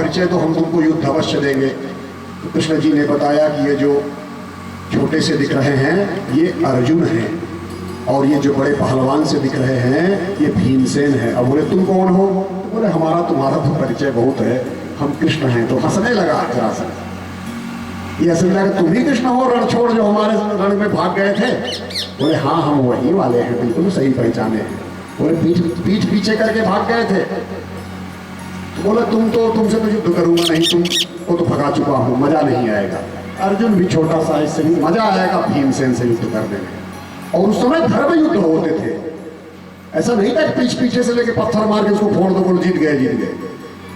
परिचय तो हम तुमको युद्ध अवश्य देंगे। तो कृष्ण जी ने बताया कि ये जो छोटे से दिख रहे हैं ये अर्जुन हैं, और ये जो बड़े पहलवान से दिख रहे हैं ये भीमसेन है। अब बोले तुम कौन हो? तो बोले हमारा तुम्हारा तो परिचय बहुत है, हम कृष्ण हैं। तो हंसने लगा जरासंध। ये ऐसे लगा तुम ही कृष्ण हो रण छोड़ जो हमारे रण में भाग गए थे? बोले हाँ हम वही वाले हैं, बिल्कुल सही पहचाने हैं। बोले पीठ पीछे करके भाग गए थे? तो बोला तुमसे तो युद्ध करूंगा नहीं, तुमको तो भगा चुका हूं, मजा नहीं आएगा। अर्जुन भी छोटा सा, इससे मजा आएगा भीमसेन से युद्ध करने में। और उस समय धर्म युद्ध होते थे, ऐसा नहीं था कि पीछे से लेके पत्थर मार के उसको फोड़ दो बोलो जीत गए।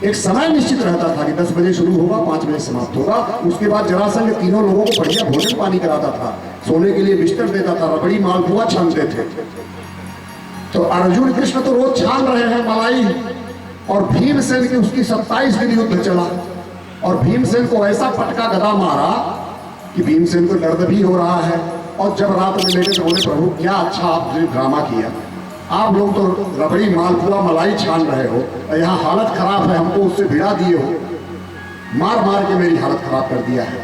एक समय निश्चित रहता था कि 10 बजे शुरू होगा, 5 बजे समाप्त होगा। उसके बाद जरासंध तीनों लोगों को बढ़िया भोजन पानी कराता था, सोने के लिए बिस्तर देता था, रबड़ी मालपुआ छानते थे। तो अर्जुन कृष्ण तो रोज छान रहे हैं मलाई, और भीमसेन की उसकी 27 दिन युद्ध चला। और भीमसेन को ऐसा पटका गदा मारा कि भीमसेन को दर्द भी हो रहा है। और जब रात में लेके तो बोले प्रभु क्या अच्छा आपने ड्रामा किया, आप लोग तो रबड़ी मालपुआ मलाई छान रहे हो, यहाँ हालत खराब है, हमको उससे भिड़ा दिए हो, मार मार के मेरी हालत खराब कर दिया है।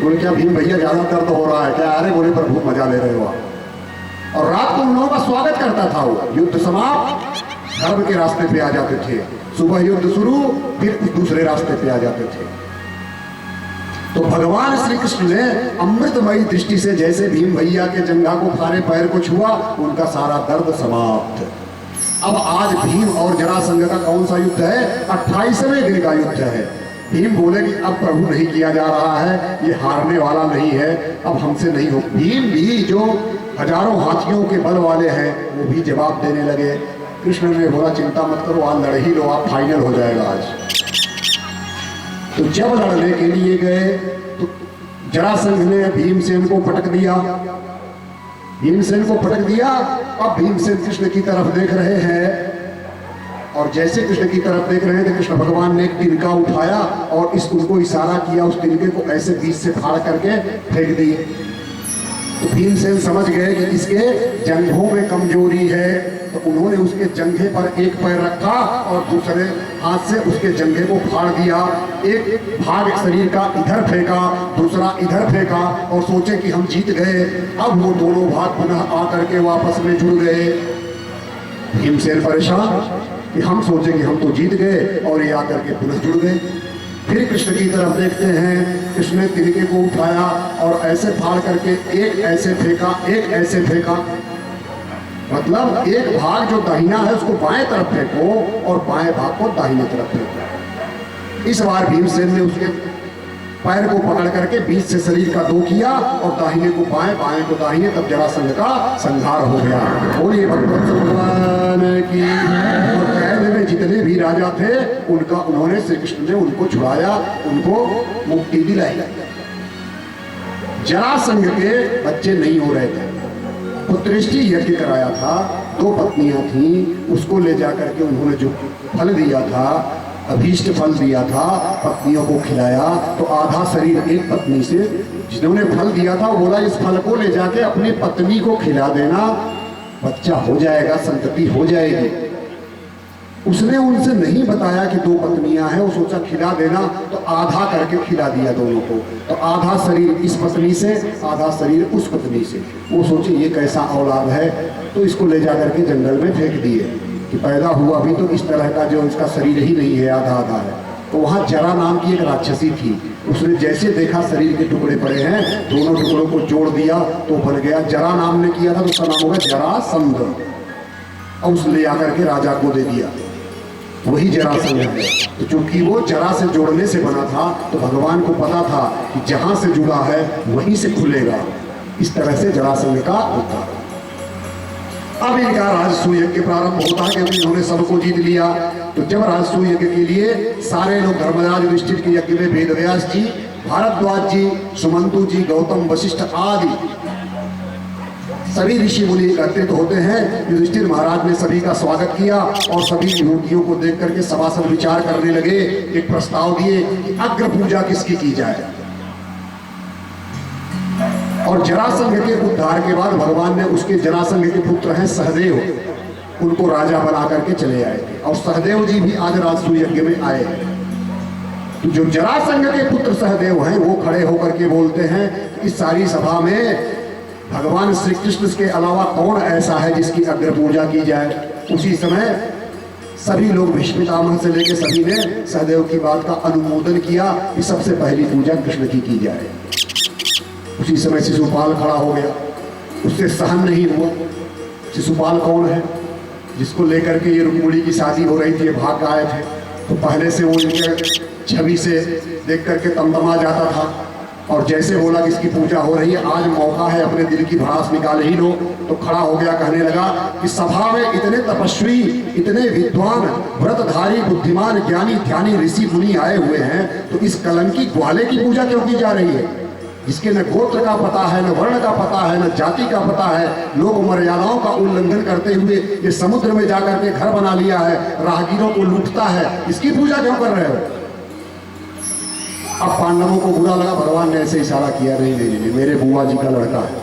बोले क्या भीम भैया ज्यादा दर्द हो रहा है क्या? अरे बोले प्रभु मजा ले रहे हो आप। और रात को उन लोगों का स्वागत करता था वो। युद्ध समाप्त, धर्म के रास्ते पे आ जाते थे। सुबह युद्ध शुरू, फिर दूसरे रास्ते पे आ जाते थे। तो भगवान श्री कृष्ण ने अमृतमयी दृष्टि से जैसे भीम भैया के जंघा को फारे पैर को छुआ, उनका सारा दर्द समाप्त। अब आज भीम और जरासंध का कौन सा युद्ध है? 28वें दिन का युद्ध है। भीम बोले कि अब प्रभु नहीं किया जा रहा है, ये हारने वाला नहीं है, अब हमसे नहीं हो। भीम भी जो हजारों हाथियों के बल वाले हैं वो भी जवाब देने लगे। कृष्ण ने बोला चिंता मत करो, आज लड़ ही लो, आप फाइनल हो जाएगा आज। तो जब लड़ने के लिए गए तो जरासंध ने भीमसेन को पटक दिया। भीमसेन को पटक दिया। अब भीमसेन कृष्ण की तरफ देख रहे हैं, और जैसे कृष्ण की तरफ देख रहे हैं तो कृष्ण भगवान ने एक तिनका उठाया और उनको इशारा किया, उस तिनके को ऐसे बीच से फाड़ करके फेंक दिए। तो भीमसेन समझ गए कि इसके जंघों में कमजोरी है, तो उन्होंने उसके जंघे पर एक पैर रखा और दूसरे हाथ से उसके जंघे को फाड़ दिया। एक भाग शरीर का इधर फेंका, दूसरा इधर फेंका, और सोचे कि हम जीत गए। अब वो दोनों भाग पुनः आकर के वापस में जुड़ गए। भीमसेन परेशान कि हम सोचे कि हम तो जीत गए और ये आकर के पुनः जुड़ गए। फिर कृष्ण की तरफ देखते हैं, कृष्ण ने तिनके को उठाया और ऐसे फाड़ करके एक ऐसे फेंका, एक ऐसे फेंका। मतलब एक भाग जो दाहिना है उसको बाएं तरफ फेंको और बाएं भाग को दाहिने तरफ फेंको। इस बार भीमसेन ने उसके पैर को पकड़ करके बीच से शरीर का दो किया और दाहिने को बाएं, बाएं को दाहिने, तब जरासंध का संहार हो गया। बोलिए भगवान की। और कैद में जितने भी राजा थे उनका उन्होंने श्री कृष्ण ने उनको छुड़ाया, उनको मुक्ति दिलाई। जरासंध के बच्चे नहीं हो रहे थे, पुत्रेष्टि यज्ञ कराया था, 2 पत्नियां थीं, उसको ले जाकर के उन्होंने जो फल दिया था, अभीष्ट फल दिया था, पत्नियों को खिलाया। तो आधा शरीर एक पत्नी से जिन्होंने फल दिया था बोला इस फल को ले जाके अपनी पत्नी को खिला देना, बच्चा हो जाएगा, संतति हो जाएगी। उसने उनसे नहीं बताया कि 2 पत्नियां हैं, वो सोचा खिला देना, तो आधा करके खिला दिया दोनों को। तो आधा शरीर इस पत्नी से, आधा शरीर उस पत्नी से। वो सोचे ये कैसा औलाद है, तो इसको ले जाकर के जंगल में फेंक दिए कि पैदा हुआ भी तो इस तरह का जो इसका शरीर ही नहीं है, आधा आधा है। तो वहाँ जरा नाम की एक राक्षसी थी, उसने जैसे देखा शरीर के टुकड़े पड़े हैं, दोनों टुकड़ों को जोड़ दिया तो बन गया। जरा नाम ने किया था तो उसका नाम होगा जरासंध, और उसने आकर के राजा को दे दिया, वही जरासंध है। तो चूंकि वो जरा से जोड़ने से बना था तो भगवान को पता था कि जहां से जुड़ा है वहीं से खुलेगा। इस तरह से जरासंध का होता। अब इनका राजसूय यज्ञ प्रारंभ होता है क्योंकि इन्होंने सबको जीत लिया। तो जब राजसूय यज्ञ के लिए सारे लोग धर्मराज युधिष्ठिर के यज्ञ में वेदव्यास जी, भारद्वाज जी, सुमंतु जी, गौतम, वशिष्ठ आदि सभी ऋषि मुनि एकत्रित होते हैं। युधिष्ठिर महाराज ने सभी का स्वागत किया और सभी विभूतियों को देख करके सभासद विचार करने लगे। एक प्रस्ताव दिए कि अग्र पूजा किसकी की जाए। और जरासंध के उद्धार के बाद भगवान ने उसके जरासंध के पुत्र हैं सहदेव, उनको राजा बना करके चले आए थे। और सहदेव जी भी आज राजसूय यज्ञ में आए हैं। तो जो जरासंध के पुत्र सहदेव हैं वो खड़े होकर के बोलते हैं इस सारी सभा में भगवान श्री कृष्ण के अलावा कौन ऐसा है जिसकी अग्र पूजा की जाए। उसी समय सभी लोग भीष्म पितामह से लेकर सभी ने सहदेव की बात का अनुमोदन किया कि सबसे पहली पूजा कृष्ण की जाए। उसी समय शिशुपाल खड़ा हो गया, उससे सहन नहीं हुआ। शिशुपाल कौन है? जिसको लेकर के ये रुक्मिणी की शादी हो रही थी, ये भाग आए थे, तो पहले से वो इनके छवि से देख करके तमतमा जाता था। और जैसे बोला कि इसकी पूजा हो रही है, आज मौका है अपने दिल की भड़ास निकाल ही लो, तो खड़ा हो गया, कहने लगा कि सभा में इतने तपस्वी, इतने विद्वान, व्रतधारी, बुद्धिमान, ज्ञानी, ध्यानी ऋषि मुनि आए हुए हैं, तो इस कलंकी ग्वाले की पूजा क्यों की जा रही है? जिसके न गोत्र का पता है, न वर्ण का पता है, न जाति का पता है, लोग मर्यादाओं का उल्लंघन करते हुए ये समुद्र में जाकर के घर बना लिया है, राहगीरों को लूटता है, इसकी पूजा क्यों कर रहे हो? अब पांडवों को बुरा लगा, भगवान ने ऐसे इशारा किया, नहीं, मेरे बुआ जी का लड़का है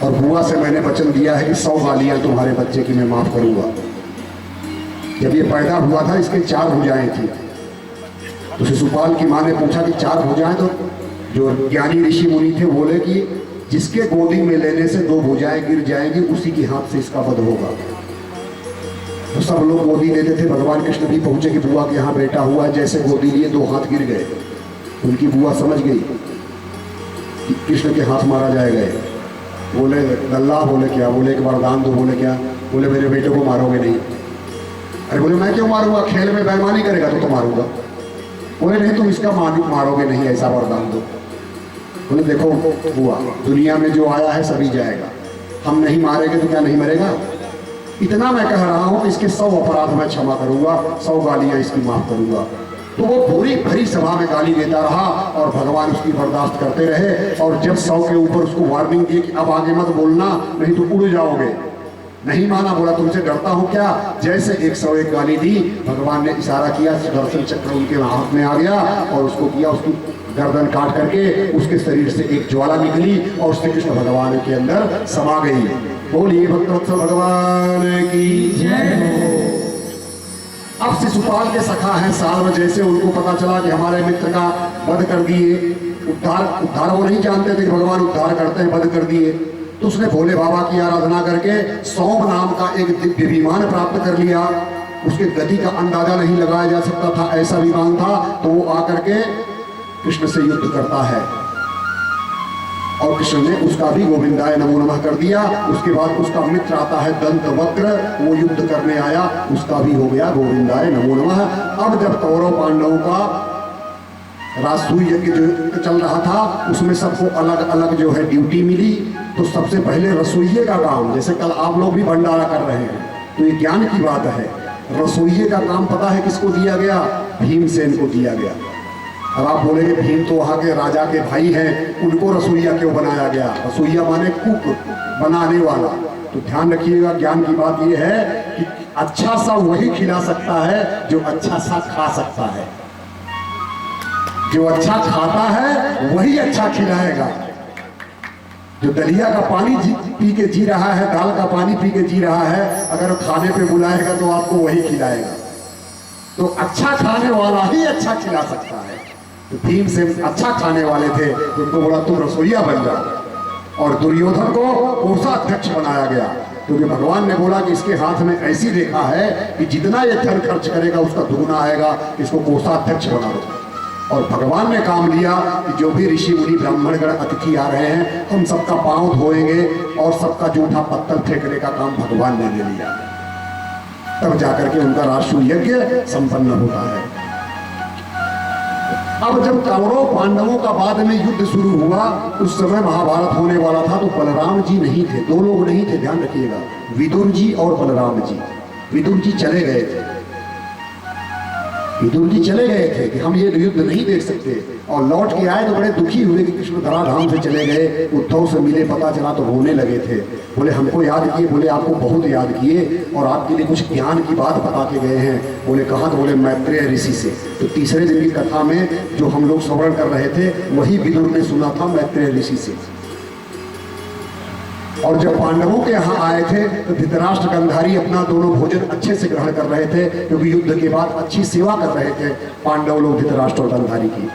और बुआ से मैंने वचन दिया है कि 100 गालियां तुम्हारे बच्चे की मैं माफ करूंगा। जब ये पैदा हुआ था इसके 4 भुजाएं थी, तो शिशुपाल की मां ने पूछा कि 4 भुजाएं? तो जो ज्ञानी ऋषि मुनि थे बोले कि जिसके गोदी में लेने से 2 भुजाएं गिर जाएंगी उसी के हाथ से इसका वध होगा। तो सब लोग गोदी लेते थे। भगवान कृष्ण भी पहुंचे कि बुआ के यहाँ बेटा हुआ है, जैसे गोदी लिए 2 हाथ गिर गए। उनकी बुआ समझ गई कि कृष्ण के हाथ मारा जाएगा। बोले गल्ला, बोले क्या? बोले एक वरदान दो। बोले क्या? बोले मेरे बेटे को मारोगे नहीं। अरे बोले मैं क्यों मारूंगा, खेल में बेईमानी करेगा तो मारूंगा। बोले नहीं, तुम इसका मारोगे नहीं, ऐसा वरदान दो। बोले देखो बुआ, दुनिया में जो आया है सभी जाएगा, हम नहीं मारेंगे तो क्या नहीं मरेगा? इतना मैं कह रहा हूं कि इसके 100 अपराध मैं क्षमा करूंगा, 100 गालियां इसकी माफ करूंगा। तो वो पूरी भरी सभा में गाली देता रहा और भगवान उसकी बर्दाश्त करते रहे। और जब 100 के ऊपर उसको वार्निंग दी कि अब आगे मत बोलना, नहीं तो उड़ जाओगे, नहीं माना। बोला तुमसे डरता हूं क्या? जैसे 101 गाली दी, भगवान ने इशारा किया, सुदर्शन चक्र उनके हाथ में आ गया और उसको किया, उसकी गर्दन काट करके उसके शरीर से एक ज्वाला निकली और श्री कृष्ण भगवान के अंदर समा गई। बोलिए भक्तवत्सल भगवान की जय। अब शिशुपाल के सखा हैं साल में, जैसे उनको पता चला कि हमारे मित्र का वध कर दिए, उद्धार वो नहीं जानते थे कि भगवान उद्धार करते हैं, वध कर दिए, तो उसने भोले बाबा की आराधना करके सौंभ नाम का एक दिव्य विमान प्राप्त कर लिया। उसके गति का अंदाजा नहीं लगाया जा सकता था, ऐसा विमान था। तो वो आकर के कृष्ण से युद्ध करता है और कृष्ण ने उसका भी गोविंदाय नमो नमः कर दिया। उसके बाद उसका मित्र आता है दंतवक्र, वो युद्ध करने आया, उसका भी हो गया गोविंदाय नमो नमः। अब जब कौरव पांडवों का राजसूय यज्ञ जो चल रहा था, उसमें सबको अलग अलग जो है ड्यूटी मिली। तो सबसे पहले रसोइये का काम, जैसे कल आप लोग भी भंडारा कर रहे हैं, तो ये ज्ञान की बात है। रसोइये का काम पता है किसको दिया गया? भीमसेन को दिया गया। अब आप बोलेंगे भीम तो वहाँ के राजा के भाई हैं, उनको रसोइया क्यों बनाया गया? रसोइया माने कुक, बनाने वाला। तो ध्यान रखिएगा, ज्ञान की बात यह है कि अच्छा सा वही खिला सकता है जो अच्छा सा खा सकता है। जो अच्छा खाता है वही अच्छा खिलाएगा। जो दलिया का पानी पी के जी रहा है, दाल का पानी पी के जी रहा है, अगर खाने पे बुलाएगा तो आपको वही खिलाएगा। तो अच्छा खाने वाला ही अच्छा खिला सकता है। तो भीम से अच्छा खाने वाले थे, उनको बोला तुम रसोइया बन जाओ। और दुर्योधन को कोषाध्यक्ष बनाया गया, क्योंकि भगवान ने बोला कि इसके हाथ में ऐसी रेखा है कि जितना ये धन खर्च करेगा उसका दुगुना आएगा, इसको कोषाध्यक्ष बना दो। और भगवान ने काम लिया कि जो भी ऋषि मुनि ब्राह्मणगण अतिथि आ रहे हैं, हम सबका पांव धोएंगे और सबका जूठा पत्थर फेंकने का काम भगवान ने ले लिया। तब जाकर के उनका राजसूय यज्ञ संपन्न होता है। अब जब कौरव पांडवों का बाद में युद्ध शुरू हुआ, उस समय महाभारत होने वाला था, तो बलराम जी नहीं थे, 2 लोग नहीं थे, ध्यान रखिएगा, विदुर जी और बलराम जी। विदुर जी चले गए थे, विदुर जी चले गए थे कि हम ये युद्ध नहीं देख सकते, और लौट के आए तो बड़े दुखी हुए कि कृष्ण धराधाम से चले गए। उद्धव से मिले, पता चला तो रोने लगे थे। बोले हमको याद किए? बोले आपको बहुत याद किए और आपके लिए कुछ ज्ञान की बात बता के गए हैं। बोले कहाँ? तो बोले मैत्रेय ऋषि से। तो तीसरे दिन की कथा में जो हम लोग श्रवण कर रहे थे, वही विदुर ने सुना था मैत्रेय ऋषि से। और जब पांडवों के यहाँ आए थे तो धृतराष्ट्र गांधारी अपना दोनों भोजन अच्छे से ग्रहण कर रहे थे, क्योंकि युद्ध के बाद अच्छी सेवा कर रहे थे पांडव लोग धृतराष्ट्र और गांधारी की।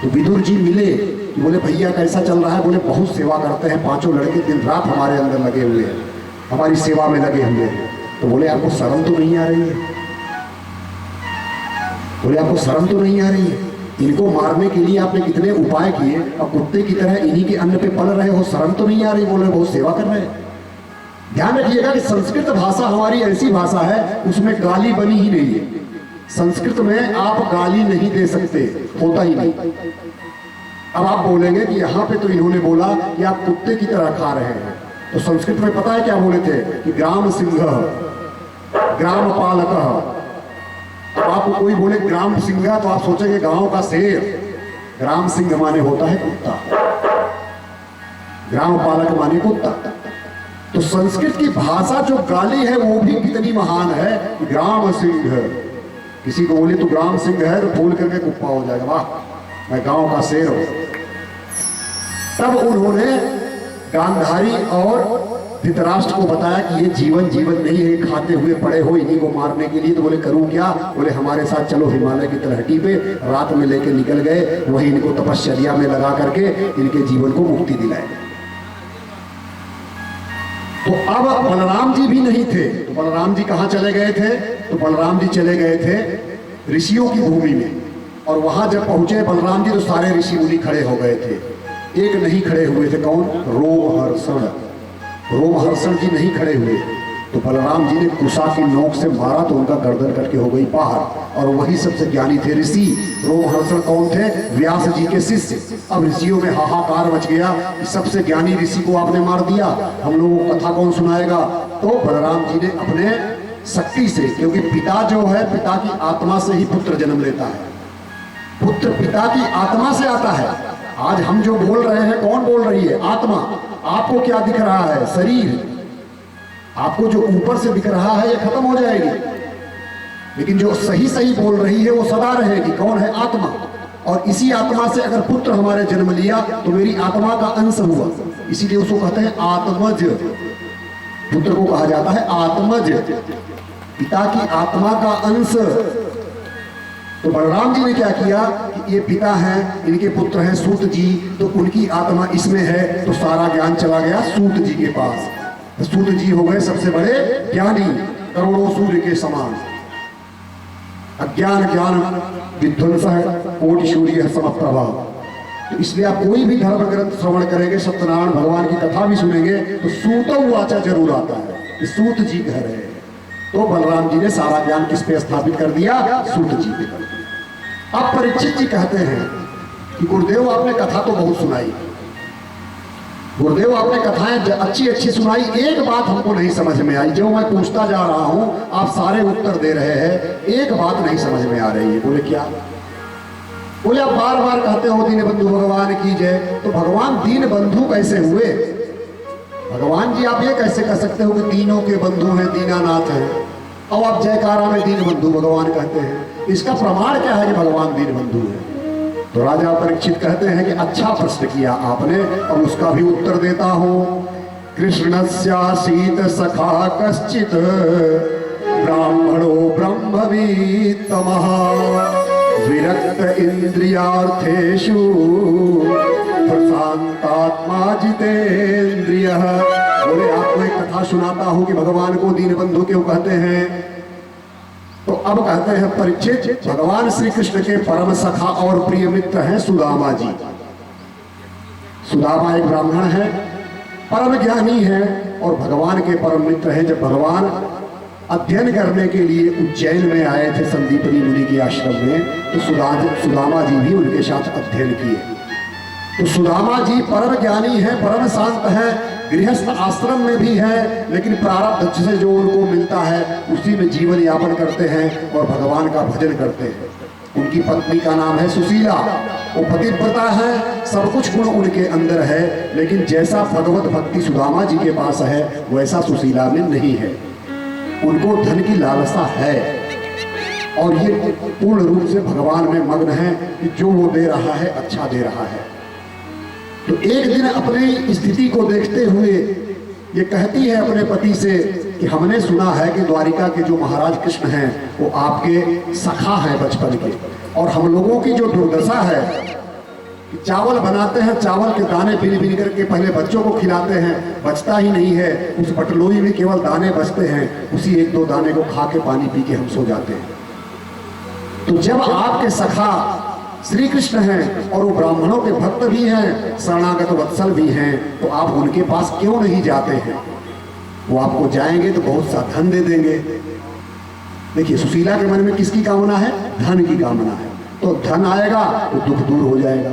तो विदुर जी मिले, बोले भैया कैसा चल रहा है? बोले बहुत सेवा करते हैं, पांचों लड़के दिन रात हमारे अंदर लगे हुए हैं, हमारी सेवा में लगे हुए हैं। तो बोले आपको शर्म तो नहीं आ रही है? बोले आपको शर्म तो नहीं आ रही है? इनको मारने के लिए आपने कितने उपाय किए और कुत्ते की तरह इन्हीं के अन्न पे पल रहे हो, शर्म तो नहीं आ रही? बोले बहुत सेवा कर रहे हैं। ध्यान रखिएगा कि संस्कृत भाषा हमारी ऐसी भाषा है उसमें गाली बनी ही नहीं है। संस्कृत में आप गाली नहीं दे सकते, होता ही नहीं। अब आप बोलेंगे कि यहाँ पे तो इन्होंने बोला कि आप कुत्ते की तरह खा रहे हैं, तो संस्कृत में पता है क्या बोले थे कि ग्राम सिंह ग्राम पालक। अब आपको कोई बोले ग्राम सिंह तो आप सोचेंगे गांव का शेर। ग्राम सिंह माने होता है कुत्ता, ग्राम पालक माने कुत्ता। तो संस्कृत की भाषा जो गाली है वो भी कितनी महान है। ग्राम सिंह, किसी को बोले तो ग्राम सिंह है तो बोल करके कुप्पा हो जाएगा, वाह मैं गांव का शेर हूं। तब उन्होंने गांधारी और धृतराष्ट्र को बताया कि ये जीवन जीवन नहीं है, खाते हुए पड़े हो इन्हीं को मारने के लिए। तो बोले करूं क्या? बोले हमारे साथ चलो हिमालय की तलहटी पे। रात में लेके निकल गए, वही इनको तपश्चर्या में लगा करके इनके जीवन को मुक्ति दिलाए। तो अब बलराम जी भी नहीं थे, तो बलराम जी कहां चले गए थे? तो बलराम जी चले गए थे ऋषियों की भूमि में। और वहां जब पहुंचे बलराम जी तो सारे ऋषि मुनि खड़े हो गए थे, एक नहीं खड़े हुए थे। कौन? रोमहर्षण। रोमहर्षण जी नहीं खड़े हुए। तो बलराम जी ने कुशा की नोक से मारा तो उनका गर्दन कट के हो गई बाहर। और वही सबसे ज्ञानी थे ऋषि। रोमहर्षण कौन थे? व्यास जी के शिष्य। अब ऋषियों में हाहाकार मच गया कि सबसे ज्ञानी ऋषि को आपने मार दिया, हम लोगों को कथा कौन सुनाएगा? तो बलराम जी ने अपने शक्ति से, क्योंकि पिता जो है पिता की आत्मा से ही पुत्र जन्म लेता है, पुत्र पिता की आत्मा से आता है। आज हम जो बोल रहे हैं कौन बोल रही है? आत्मा। आपको क्या दिख रहा है? शरीर। आपको जो ऊपर से दिख रहा है ये खत्म हो जाएगी, लेकिन जो सही सही बोल रही है वो सदा रहेगी। कौन है? आत्मा। और इसी आत्मा से अगर पुत्र हमारे जन्म लिया तो मेरी आत्मा का अंश हुआ, इसीलिए उसको कहते हैं आत्मज। पुत्र को कहा जाता है आत्मज, पिता की आत्मा का अंश। तो बलराम जी ने क्या किया कि ये पिता हैं, इनके पुत्र हैं सूत जी, तो उनकी आत्मा इसमें है, तो सारा ज्ञान चला गया सूत जी के पास। तो सूत जी हो गए सबसे बड़े ज्ञानी, करोड़ों सूर्य के समान। अज्ञान ज्ञान विध्वंस है, कोटि सूर्य समप्रभा। तो इसलिए आप कोई भी धर्म ग्रंथ श्रवण करेंगे, सत्यनारायण भगवान की कथा भी सुनेंगे तो सूतो वाचा जरूर आता है कि सूत जी कह रहे हैं। तो बलराम जी ने सारा ज्ञान किस पे स्थापित कर दिया? सूत जी पे कर दिया। अब परीक्षित जी कहते हैं कि गुरुदेव आपने कथा तो बहुत सुनाई, गुरुदेव आपने कथाएं अच्छी अच्छी सुनाई, एक बात हमको नहीं समझ में आई। जो मैं पूछता जा रहा हूं आप सारे उत्तर दे रहे हैं, एक बात नहीं समझ में आ रही है। बोले क्या? बोले आप बार बार कहते हो दीन बंधु भगवान की जय, तो भगवान दीन बंधु कैसे हुए? भगवान जी आप ये कैसे कह सकते हो कि तीनों के बंधु हैं, दीनानाथ हैं, और आप जयकारा में दीन बंधु भगवान कहते हैं? इसका प्रमाण क्या है कि भगवान दीन बंधु है? तो राजा परीक्षित कहते हैं कि अच्छा प्रश्न किया आपने, और उसका भी उत्तर देता हूं। कृष्णस्यासीत सखा कश्चित ब्राह्मणो ब्रह्मवीतमः विरक्त इंद्रियार्थेषु प्रशांतात्मा जितेंद्रियः। बोले आपको एक कथा सुनाता हूं कि भगवान को दीन बंधु क्यों कहते हैं। तो अब कहते हैं परीक्षित, भगवान श्री कृष्ण के परम सखा और प्रिय मित्र हैं सुदामा जी। सुदामा एक ब्राह्मण है, परम ज्ञानी है और भगवान के परम मित्र हैं। जब भगवान अध्ययन करने के लिए उज्जैन में आए थे संदीपनी मुनि के आश्रम में, तो सुदामा जी भी उनके साथ अध्ययन किए। तो सुदामा जी परम ज्ञानी है, परम शांत है, गृहस्थ आश्रम में भी है, लेकिन प्रारब्ध से जो उनको मिलता है उसी में जीवन यापन करते हैं और भगवान का भजन करते हैं। उनकी पत्नी का नाम है सुशीला, वो पतिव्रता है, सब कुछ गुण उनके अंदर है, लेकिन जैसा भगवत भक्ति सुदामा जी के पास है वैसा सुशीला में नहीं है। उनको धन की लालसा है और ये पूर्ण रूप से भगवान में मग्न है कि जो वो दे रहा है अच्छा दे रहा है। तो एक दिन अपनी स्थिति को देखते हुए ये कहती है अपने पति से कि हमने सुना है कि द्वारिका के जो महाराज कृष्ण हैं वो आपके सखा हैं बचपन के, और हम लोगों की जो दुर्दशा है कि चावल बनाते हैं, चावल के दाने बीन बीन करके पहले बच्चों को खिलाते हैं, बचता ही नहीं है, उस बटलोई में केवल दाने बचते हैं, उसी एक दो दाने को खा के पानी पी के हम सो जाते हैं। तो जब आपके सखा श्री कृष्ण हैं और वो ब्राह्मणों के भक्त भी हैं, शरणागत वत्सल भी हैं, तो आप उनके पास क्यों नहीं जाते हैं? वो आपको जाएंगे तो बहुत सा धन दे देंगे। देखिए, सुशीला के मन में किसकी कामना है? धन की कामना है। तो धन आएगा तो दुख दूर हो जाएगा।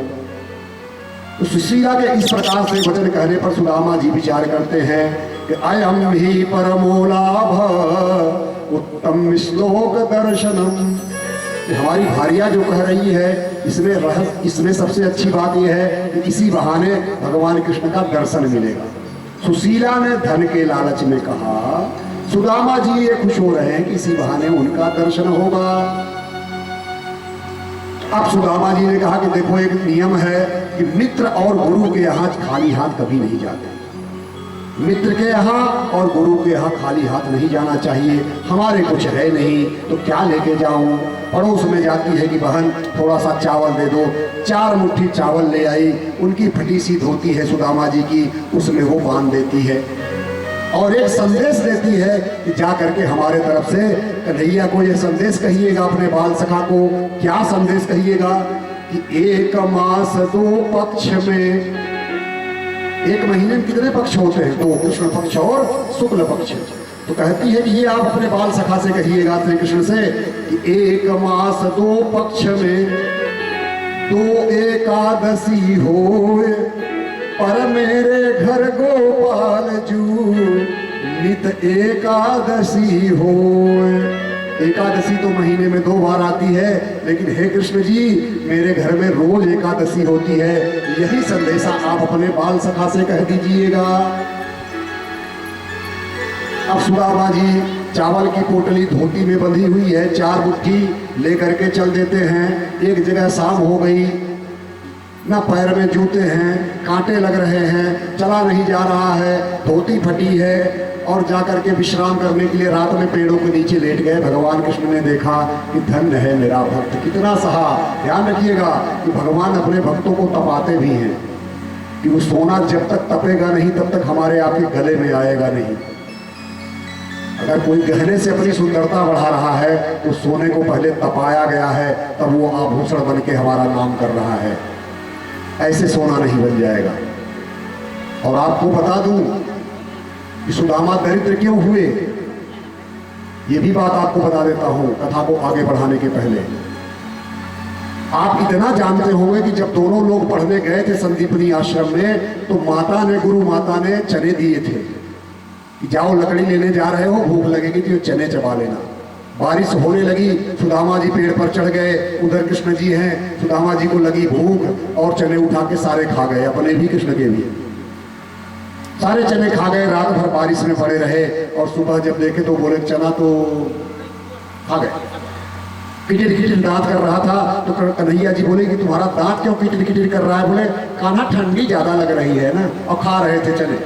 तो सुशीला के इस प्रकार से वचन कहने पर सुदामा जी विचार करते हैं कि अयम ही परमो लाभ उत्तम श्लोक दर्शनम। हमारी भारिया जो कह रही है इसमें सबसे अच्छी बात यह है कि इसी बहाने भगवान कृष्ण का दर्शन मिलेगा। सुशीला ने धन के लालच में कहा, सुदामा जी ये खुश हो रहे हैं कि इसी बहाने उनका दर्शन होगा। अब सुदामा जी ने कहा कि देखो, एक नियम है कि मित्र और गुरु के यहाँ खाली हाथ कभी नहीं जाते। मित्र के यहाँ और गुरु के यहाँ खाली हाथ नहीं जाना चाहिए। हमारे कुछ है नहीं तो क्या लेके जाऊं? पड़ोस में जाती है कि बहन थोड़ा सा चावल दे दो, 4 मुट्ठी चावल ले आई, उनकी फटी सी धोती है सुदामा जी की, उसमें वो बांध देती है और एक संदेश देती है कि जा करके हमारे तरफ से कन्हैया को यह संदेश कहिएगा, अपने बाल सखा को। क्या संदेश कहिएगा? कि 1 मास 2 पक्ष में, 1 महीने में कितने पक्ष होते हैं? 2, कृष्ण पक्ष और शुक्ल पक्ष। तो कहती है कि ये आप अपने बाल सखा से कहिएगा, श्री कृष्ण से, कि 1 मास 2 पक्ष में 2 एकादशी होए, पर मेरे घर गोपाल जू नित एकादशी होए। एकादशी तो महीने में 2 बार आती है, लेकिन हे कृष्ण जी, मेरे घर में रोज एकादशी होती है। यही संदेशा आप अपने बाल सखा से कह दीजिएगा। अब सुदामा जी चावल की पोटली धोती में बंधी हुई है, 4 मुट्ठी लेकर के चल देते हैं। एक जगह शाम हो गई, ना पैर में जूते हैं, कांटे लग रहे हैं, चला नहीं जा रहा है, धोती फटी है, और जाकर के विश्राम करने के लिए रात में पेड़ों के नीचे लेट गए। भगवान कृष्ण ने देखा कि धन्य है मेरा भक्त, कितना सहा। ध्यान रखिएगा कि भगवान अपने भक्तों को तपाते भी हैं कि वो सोना जब तक तपेगा नहीं तब तक हमारे आपके गले में आएगा नहीं। अगर कोई गहने से अपनी सुंदरता बढ़ा रहा है तो सोने को पहले तपाया गया है, तब वो आभूषण बन के हमारा नाम कर रहा है। ऐसे सोना नहीं बन जाएगा। और आपको बता दूं कि सुदामा दरिद्र क्यों हुए, ये भी बात आपको बता देता हूं कथा को आगे बढ़ाने के पहले। आप इतना जानते होंगे कि जब दोनों लोग पढ़ने गए थे संदीपनी आश्रम में, तो माता ने, गुरु माता ने चने दिए थे कि जाओ लकड़ी लेने जा रहे हो, भूख लगेगी तो चने चबा लेना। बारिश होने लगी, सुदामा जी पेड़ पर चढ़ गए, उधर कृष्ण जी हैं, सुदामा जी को लगी भूख और चने उठा के सारे खा गए, अपने भी कृष्ण के भी सारे चने खा गए। रात भर बारिश में पड़े रहे और सुबह जब देखे तो बोले चना तो खा गए। किटिर किटिर दांत कर रहा था तो कन्हैया जी बोले कि तुम्हारा दांत क्यों किटिर किटिर कर रहा है? बोले कान्हा ठंडी ज्यादा लग रही है ना, और खा रहे थे चने।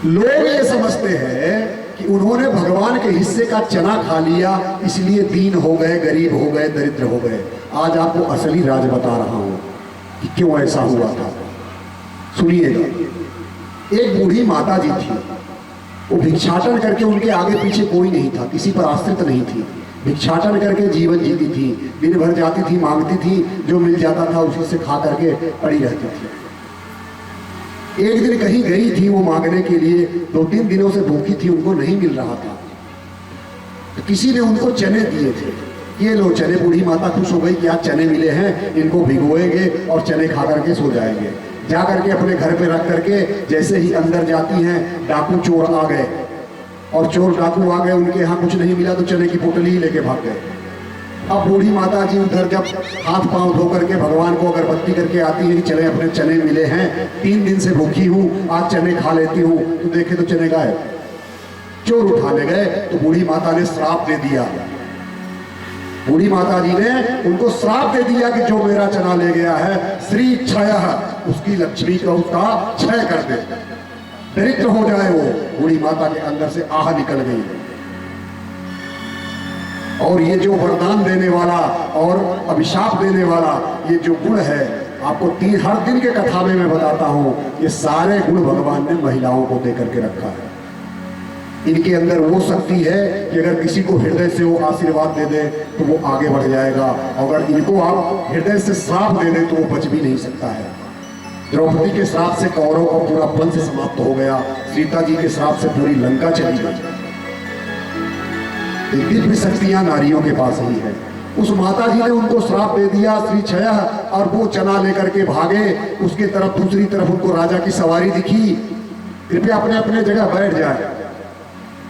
लोग ये समझते हैं कि उन्होंने भगवान के हिस्से का चना खा लिया, इसलिए दीन हो गए, गरीब हो गए, दरिद्र हो गए। आज आपको असली राज बता रहा हूं कि क्यों ऐसा हुआ था। सुनिएगा, एक बूढ़ी माता जी थी, वो भिक्षाटन करके, उनके आगे पीछे कोई नहीं था, किसी पर आश्रित नहीं थी, भिक्षाटन करके जीवन जीती थी। दिन भर जाती थी, मांगती थी, जो मिल जाता था उसी से खा करके पड़ी रहती थी। एक दिन कहीं गई थी वो मांगने के लिए, 2-3 दिनों से भूखी थी, उनको नहीं मिल रहा था, तो किसी ने उनको चने दिए थे। ये लो चने। बूढ़ी माता खुश हो गई कि आज चने मिले हैं, इनको भिगोएंगे और चने खा करके सो जाएंगे। जा करके अपने घर पे रख करके जैसे ही अंदर जाती हैं, डाकू चोर आ गए, और चोर डाकू आ गए, उनके यहाँ कुछ नहीं मिला तो चने की पोटली ही लेके भाग गए। अब बूढ़ी माता जी उधर जब हाथ पांव धो करके भगवान को अगरबत्ती करके आती है कि चले अपने चने मिले हैं, 3 दिन से भूखी हूँ, आज चने खा लेती हूँ, तो देखे तो चने गायब। चोर उठाने गए तो बूढ़ी माता ने श्राप दे दिया। बूढ़ी माता जी ने उनको श्राप दे दिया कि जो मेरा चना ले गया है, श्री क्षय, उसकी लक्ष्मी का उसका क्षय कर दे, दरिद्र हो जाए वो। बूढ़ी माता के अंदर से आह निकल गई। और ये जो वरदान देने वाला और अभिशाप देने वाला ये जो गुण है, आपको हर दिन के कथा में मैं बताता हूं, ये सारे गुण भगवान ने महिलाओं को दे करके रखा है। इनके अंदर वो शक्ति है कि अगर किसी को हृदय से वो आशीर्वाद दे दे तो वो आगे बढ़ जाएगा, और अगर इनको आप हृदय से श्राप दे दे तो वो बच भी नहीं सकता है। द्रौपदी के श्राप से कौरव का पूरा वंश समाप्त हो गया, सीता जी के श्राप से पूरी लंका चली गई। दिव्य शक्तियां नारियों के पास ही है। उस माता जी ने उनको श्राप दे दिया श्री क्षय, और वो चना लेकर के भागे उसके तरफ। दूसरी तरफ उनको राजा की सवारी दिखी। कृपया अपने अपने जगह बैठ जाए,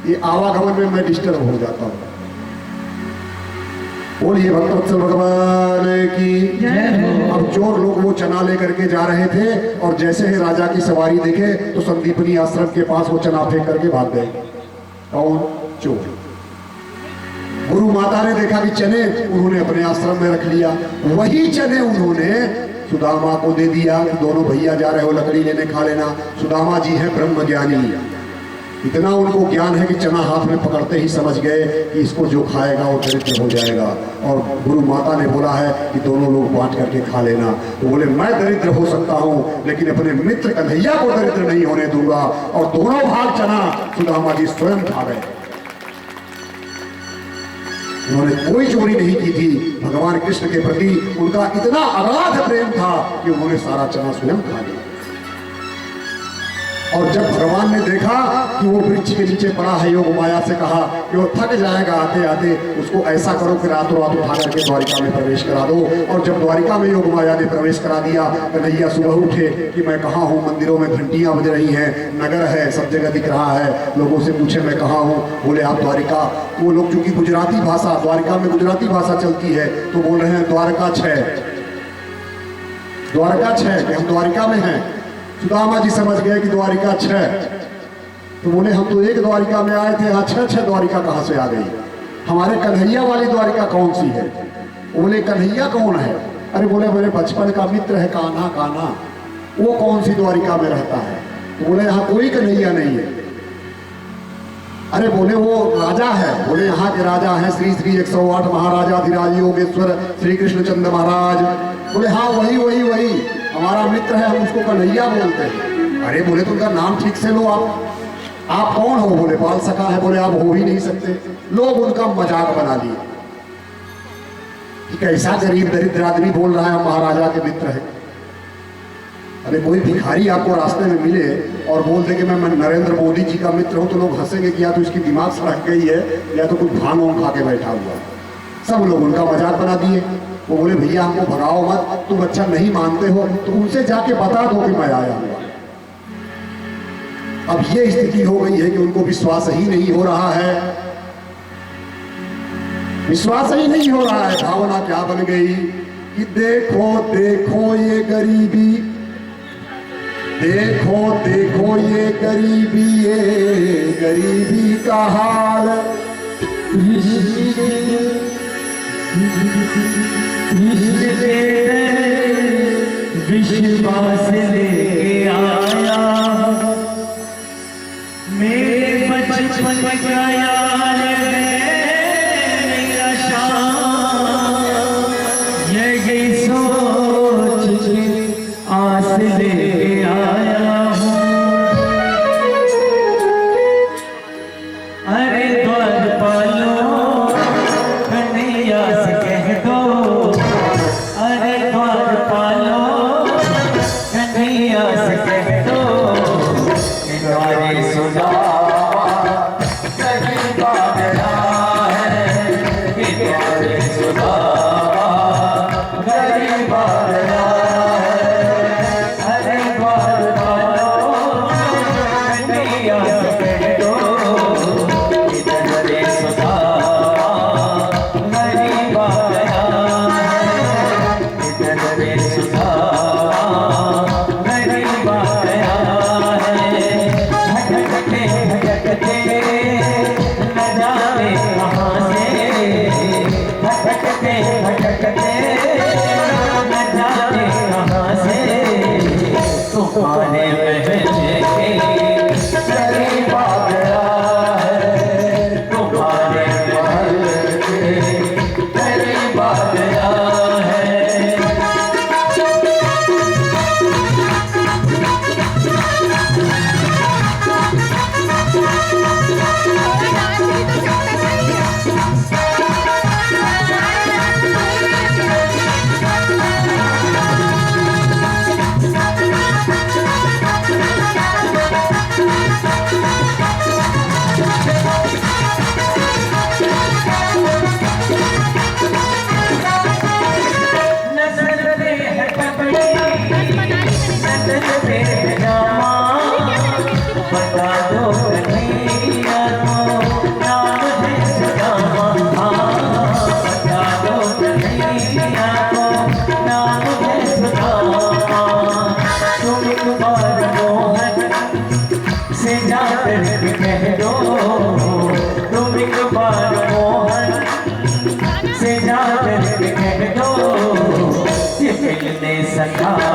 ये आवागमन में मैं डिस्टर्ब हो जाता हूं। बोलिए भक्तवत्सल भगवान की जय। अब चोर लोग वो चना लेकर के जा रहे थे, और जैसे ही राजा की सवारी देखे तो संदीपनी आश्रम के पास वो चना फेंक करके भाग गए। कौन? चोर। गुरु माता ने देखा कि चने उन्होंने अपने आश्रम में रख लिया। वही चने उन्होंने सुदामा को दे दिया कि दोनों भैया जा रहे हो लकड़ी लेने, खा लेना। सुदामा जी है ब्रह्म ज्ञानी, इतना उनको ज्ञान है कि चना हाथ में पकड़ते ही समझ गए कि इसको जो खाएगा वो दरिद्र हो जाएगा। और गुरु माता ने बोला है कि दोनों लोग बांट करके खा लेना। तो बोले मैं दरिद्र हो सकता हूँ लेकिन अपने मित्र कन्हैया को दरिद्र नहीं होने दूंगा। और दोनों भाग चना सुदामा जी स्वयं खा गए। उन्होंने कोई चोरी नहीं की थी। भगवान कृष्ण के प्रति उनका इतना अगाध प्रेम था कि उन्होंने सारा चना स्वयं खा लिया। और जब भगवान ने देखा कि वो वृक्ष के नीचे पड़ा है, योग माया से कहा कि वो थक जाएगा आते आते, उसको ऐसा करो कि रातों रात उठा करके द्वारिका में प्रवेश करा दो। और जब द्वारिका में योग माया ने प्रवेश करा दिया, कन्हैया सुबह उठे कि मैं कहाँ हूँ, मंदिरों में घंटियां बज रही हैं, नगर है, सब जगह दिख रहा है। लोगों से पूछे मैं कहाँ हूँ, बोले आप द्वारिका। वो लोग चूंकि गुजराती भाषा, द्वारिका में गुजराती भाषा चलती है, तो बोल रहे हैं द्वारका 6, द्वारका 6 कि हम द्वारिका में हैं। सुदामा जी समझ गए कि द्वारिका 6। तो बोले हम तो एक द्वारिका में आए थे, यहाँ 6 द्वारिका कहाँ से आ गई? हमारे कन्हैया वाली द्वारिका कौन सी है? बोले कन्हैया कौन है? अरे बोले मेरे बचपन का मित्र है कान्हा। कान्हा वो कौन सी द्वारिका में रहता है? तो बोले यहाँ कोई कन्हैया नहीं है। अरे बोले वो राजा है। बोले यहाँ के राजा हैं श्री श्री 108 महाराजाधिराज योगेश्वर श्री कृष्णचंद्र महाराज। बोले हाँ वही वही वही हमारा मित्र है, हम उसको कन्हैया बोलते हैं। अरे बोले तो उनका नाम ठीक से लो, आप कौन हो? बोले बाल सखा है। बोले आप हो ही नहीं सकते। लोग उनका मजाक बना लिए कि कैसा गरीब दरिद्र आदमी बोल रहा है महाराजा के मित्र है। अरे कोई भिखारी आपको रास्ते में मिले और बोल दे कि मैं नरेंद्र मोदी जी का मित्र हूं, तो लोग हंसेंगे कि या तो इसकी दिमाग सड़क गई है या तो कुछ भांग वांग खा के बैठा हुआ है। सब लोग उनका मजाक बना दिए। वो बोले भैया हमको भगाओ मत, तुम अच्छा नहीं मानते हो तो उनसे जाके बता दो कि मैं आया हूं। अब ये स्थिति हो गई है कि उनको विश्वास ही नहीं हो रहा है, विश्वास ही नहीं हो रहा है। भावना क्या बन गई कि देखो देखो ये गरीबी, देखो देखो ये गरीबी का हाल। विश्वास लेके आया मेरे बचपन का यार है मेरा शाम। यही सोच के आस लेके आया हूँ। अरे द्वारपालो कन्हैया से कह दो, अरे द्वारपालो कन्हैया से कह दो, द्वारे सुदामा गरीब आ गया है, द्वारे सुदामा गरीब आ गया है। अरे द्वारपालो कन्हैया से कह दो, द्वारे सुदामा गरीब आ गया है, द्वारे सुदामा गरीब आ गया है। भटकते भटकते न जाने कहाँ से, भटकते भटकते न जाने कहाँ से, तुम्हारे महल के सखा